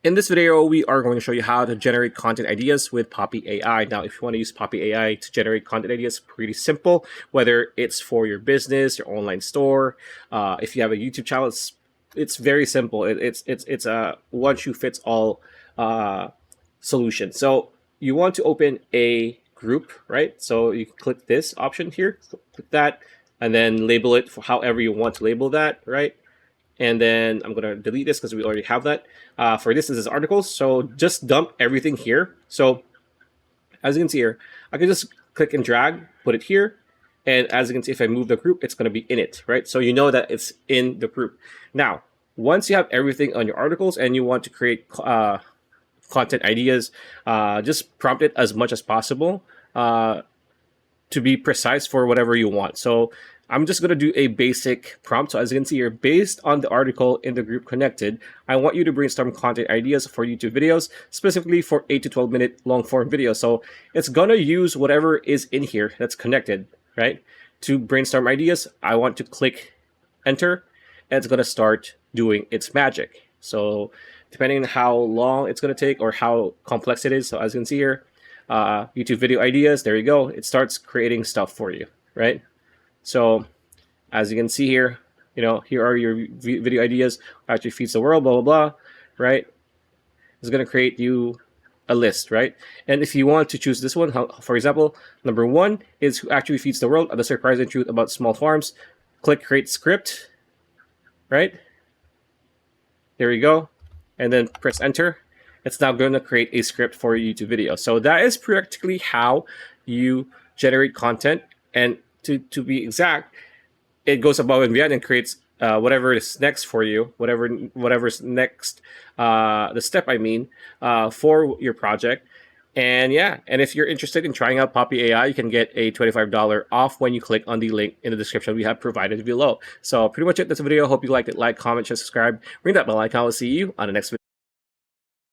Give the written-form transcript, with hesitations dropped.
In this video, we are going to show you how to generate content ideas with Poppy AI. Now, if you want to use Poppy AI to generate content ideas, pretty simple. Whether it's for your business, your online store, if you have a YouTube channel, it's very simple. It's a one shoe fits all solution. So you want to open a group, right? So you click this option here, click that, and then label it for however you want to label that, right? And then I'm going to delete this because we already have that. For this is articles. So just dump everything here. So as you can see here, I can just click and drag, put it here. And as you can see, if I move the group, it's going to be in it, right? So you know that it's in the group. Now, once you have everything on your articles and you want to create content ideas, just prompt it as much as possible to be precise for whatever you want. So I'm just going to do a basic prompt. So as you can see here, based on the article in the group connected, I want you to brainstorm content ideas for YouTube videos, specifically for 8 to 12 minute long form videos. So it's going to use whatever is in here that's connected, right? To brainstorm ideas, I want to click enter, and it's going to start doing its magic. So depending on how long it's going to take or how complex it is. So as you can see here, YouTube video ideas, there you go. It starts creating stuff for you, right? So as you can see here, here are your video ideas, actually feeds the world, blah, blah, blah, right? It's going to create you a list, right? And if you want to choose this one, for example, number 1 is who actually feeds the world, the surprising truth about small farms. Click create script, right? There you go. And then press enter. It's now going to create a script for your YouTube video. So that is practically how you generate content. And to be exact, it goes above and beyond and creates whatever is next for you, whatever's next, the step I mean, for your project. And yeah, and if you're interested in trying out Poppy AI, you can get a $25 off when you click on the link in the description we have provided below. So pretty much it. That's the video. Hope you liked it. Like, comment, share, subscribe. Ring that bell icon. I'll see you on the next video.